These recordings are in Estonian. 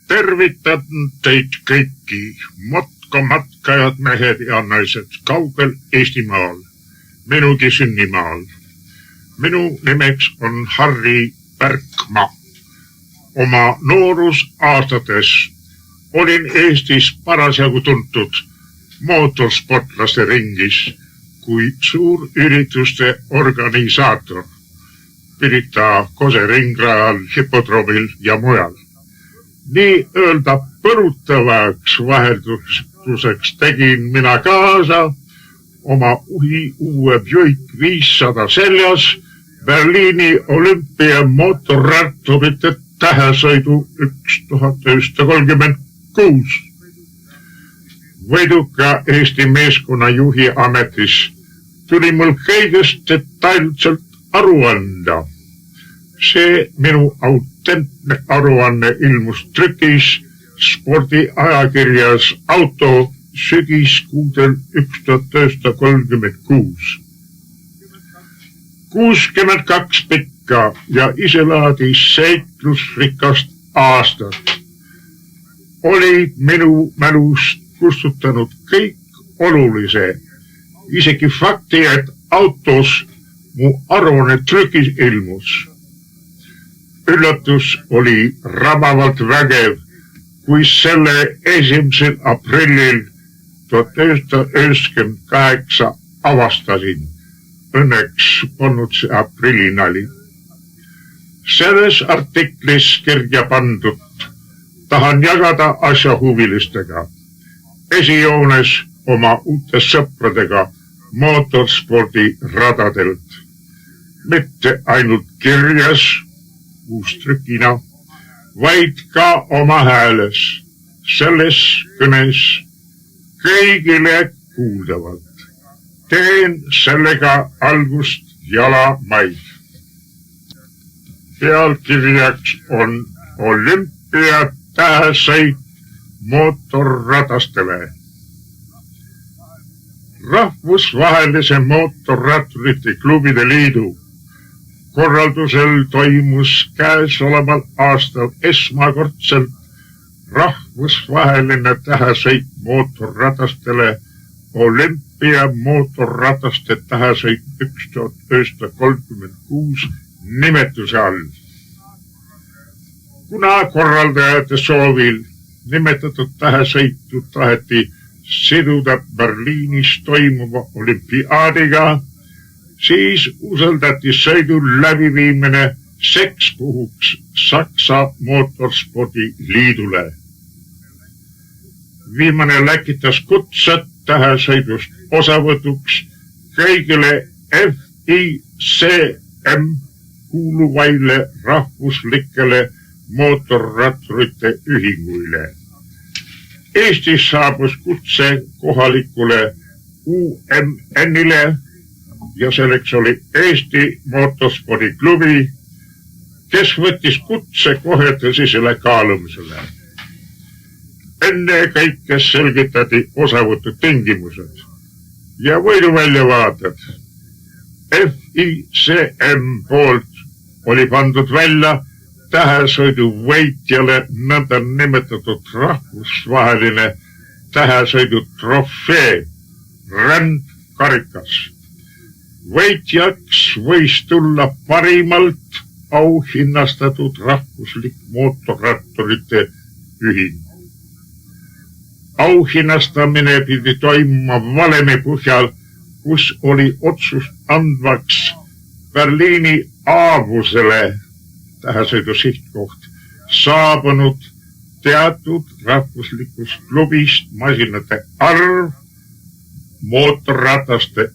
Tervitan teid kõiki, matkajad mehed ja naised kaugel Eestimaal, minugi sünnimaal. Minu nimeks on Harri Pärkmaa. Oma noorusaastates olin Eestis parasjagu tuntud mootorsportlaste ringis kui suurürituste organisaator Pirita Kose ringrajal, hipodroomil ja mujal. Nii öelda põrutavaks vahelduseks tegin mina kaasa oma uue Buick 500 seljas Berliini olümpia mootorratturite tähesõidu 1936. Võiduka Eesti meeskonna juhi ametis tuli mul kõigest detailselt aru anda. See minu autentne aruanne ilmus trükis spordiajakirjas Auto sügiskuudel 1936. 62 pikka ja iselaadi seiklusrikast aastat olid minu mälust kustutanud kõik olulise, isegi fakti, et autos mu aruanne trükis ilmus. Üllatus oli rabavalt vägev, kui selle 1. aprillil 1998 avastasin. Õnneks polnud see aprillinali. Selles artiklis kirja pandud tahan jagada asjahuvilistega. Esijoones oma uute sõpradega mootorspordi radadelt. Mitte ainult kirjas, uustrükina, vaid ka oma hääles, selles kõnes kõigile kuuldavalt. Teen sellega algust jalamaid. Pealkirjaks on olümpia tähesõit mootorratastele. Rahvusvahelise mootorratturite klubide liidu korraldusel toimus käesoleval aastal esmakordselt rahvusvaheline tähesõit mootorratastele olümpia mootorrataste tähesõit 1936 nimetuse all. Kuna korraldajate soovil nimetatud tähesõitu taheti siduda Berliinis toimuva olümpiaadiga, siis usaldati sõidu läbiviimine sekspuhuks Saksa mootorspordi liidule. Viimane läkitas kutsed tähesõidust osavõtuks kõigile FICM kuuluvaile rahvuslikele mootorratturite ühinguile. Eestis saabus kutse kohalikule UMN-ile ja selleks oli Eesti mootorspordiklubi, kes võttis kutse kohe tõsisele kaalumisele. Enne kõike selgitati osavõtu tingimused ja võiduväljavaated. FICM poolt oli pandud välja tähesõidu võitjale nõnda nimetatud rahvusvaheline tähesõidu trofee, rändkarikas. Võitjaks võis tulla parimalt auhinnastatud rahvuslik mootorratturite ühing. Auhinnastamine pidi toimuma valemi põhjal, kus oli otsust andvaks Berliini aavusele tähesõidu sihtkoht saabunud teatud rahvuslikust klubist masinate arv, mootorrataste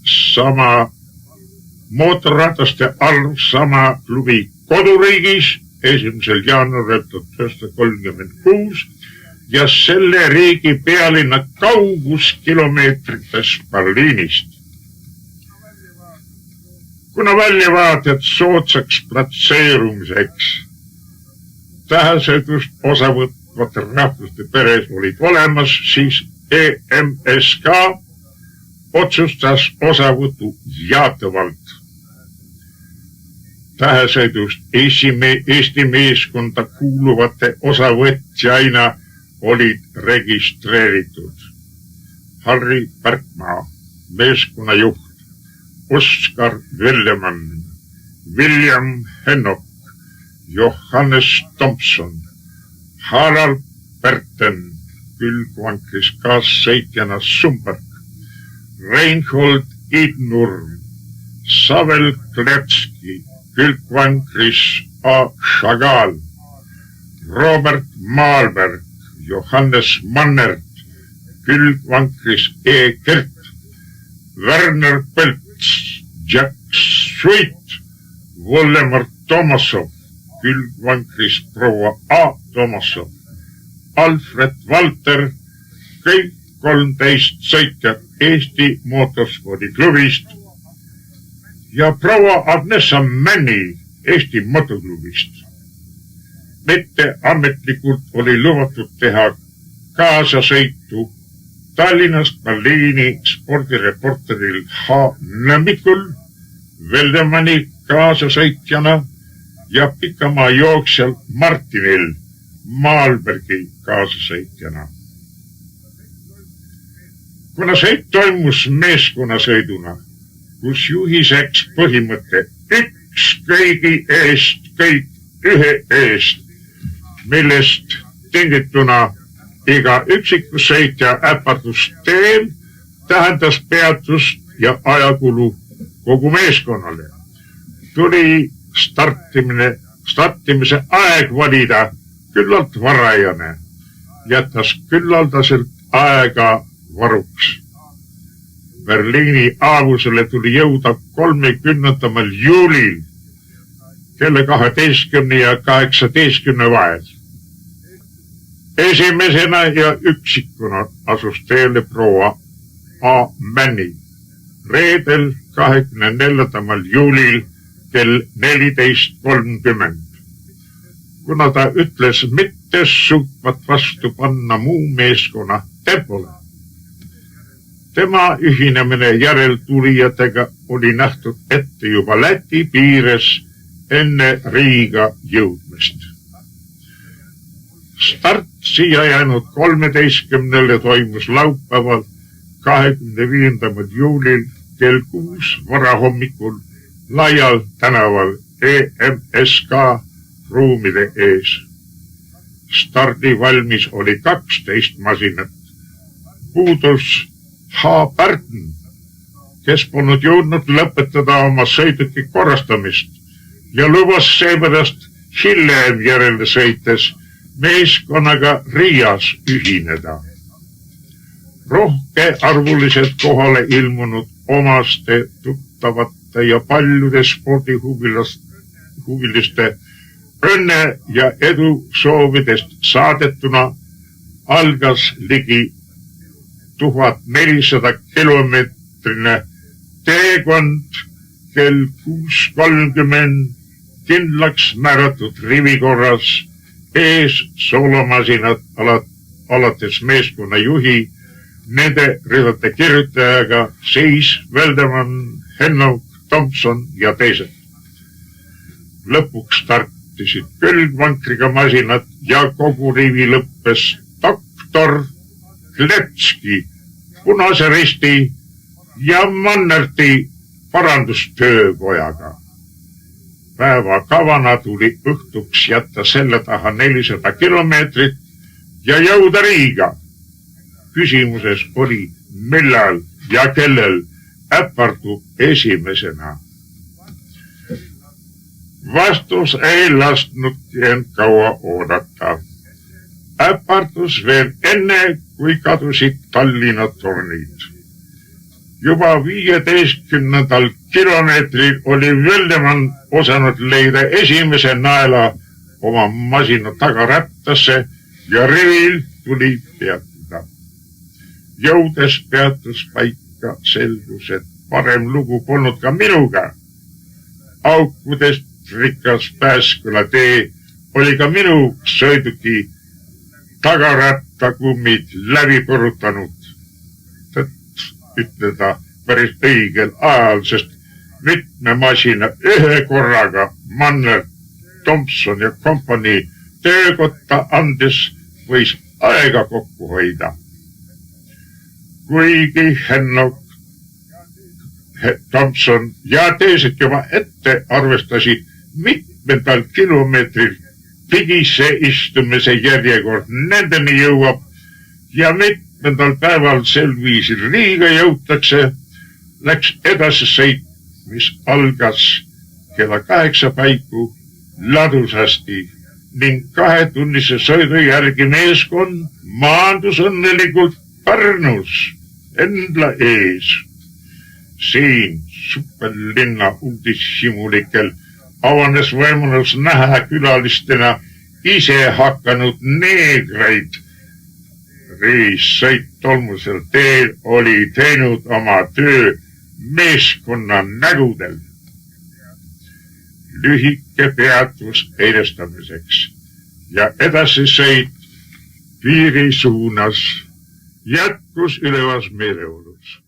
arv sama klubi koduriigis 1. jaanuaril 1936 ja selle riigi pealinna kaugus kilomeetrites Berliinist. Kuna väljavaated soodsaks platseerumiseks tähesõidust osavõtvate rahvuste peres olid olemas, siis EMSK otsustas osavõtu jaatavalt. tähesõidust Eesti meeskonda kuuluvate osavõtjaina olid registreeritud Harri Pärkmaa, meeskonnajuht, Oskar Vellemann, William Hennok, Johannes Tomson, Harald Perten, külgvankris kaassõitjana Sumberg, Reinhold Idnurm, Savel Kletski, külgvankris A. Chagall, Robert Malberg, Johannes Mannert, külgvankris E. Kert, Werner Pelts, Jack Sweet, Vollemar Tomasov, külgvankris proua A. Tomasov, Alfred Valter, kõik 13 sõitjat Eesti motorspordiklubist ja proua Agnesa Männi Eesti motoklubist. Mitte ametlikult oli lubatud teha kaasasõitu Tallinnast Berliini spordireporteril H. Nõmmikul, Veldemanni kaasasõitjana ja pikamaa jooksjal Martinil Maalbergi kaasasõitjana. Kuna sõit toimus meeskonnasõiduna, kus juhiseks põhimõte üks kõigi eest, kõik ühe eest, millest tingituna iga üksiku sõitja äpardus teel tähendas peatust ja ajakulu kogu meeskonnale. Tuli startimise aeg valida küllalt varajane, jätas küllaldaselt aega varuks. Berliini aavusele tuli jõuda 30. juulil kella 12 ja 18 vahel. Esimesena ja üksikuna asus teele proua A. Männi reedel 24. juulil kell 14.30. Kuna ta ütles mitte suutvat vastu panna muu meeskonna tempole. Tema ühinemine järeltulijatega oli nähtud ette juba Läti piires enne Riiga jõudmist. Start siia jäänud 13. toimus laupäeval 25. juulil kell 6 varahommikul laial tänaval EMSK ruumide ees. Stardi valmis oli 12 masinat. Puudus H. Pärten, kes polnud jõudnud lõpetada oma sõiduki korrastamist ja lubas seepärast hiljem järele sõites meeskonnaga Riias ühineda. Rohkearvuliselt kohale ilmunud omaste, tuttavate ja paljude spordihuviliste õnne ja edu soovidest saadetuna algas ligi 1400 kilomeetrine teekond kell 6.30 kindlaks määratud rivikorras ees soolomasinad alates meeskonna juhi, nende ridade kirjutajaga Siis, Veldemann, Hennok, Tomson ja teised. Lõpuks startisid külgvankriga masinad ja kogu rivi lõppes doktor Kletski, Punase Risti ja Mannerti parandustööpojaga. Päeva kavana tuli õhtuks jätta selle taha 400 kilomeetrit ja jõuda Riiga. Küsimuses oli, millal ja kellel äpardub esimesena. Vastus ei lasknudki end kaua oodata. Äpardus veel enne, kui kadusid Tallinna tornid. Juba 15. kilomeetril oli Veldemann osanud leida esimese naela oma masina tagarattasse ja rivil tuli peatuda. Jõudes peatus paika selgus, et parem lugu polnud ka minuga. Aukudest rikas Pääsküla tee oli ka minu sõiduki tagarattakummid läbi põrutanud. Tõtt ütleda päris õigel ajal, sest mitme masina ühe korraga Manner, Thompson ja kompanii töökotta andes võis aega kokku hoida. Kuigi Hennock, Thompson ja teised juba ette arvestasid mitmendal kilomeetril pigisse istumise järjekord nendeni jõuab ja mitmendal päeval sel viisil Riiga jõutakse, läks edasi sõit, mis algas kella 8 paiku ladusasti ning 2-tunnise sõidu järgi meeskond maandus õnnelikult Pärnus Endla ees. Siin superlinna uudishimulikel avanes võimalus näha külalistena ise hakanud neegreid. Reissõit tolmusel teel oli teinud oma töö meeskonna nägudel. Lühike peatus eilestamiseks ja edasisõit piiri suunas jätkus ülevas meeleolus.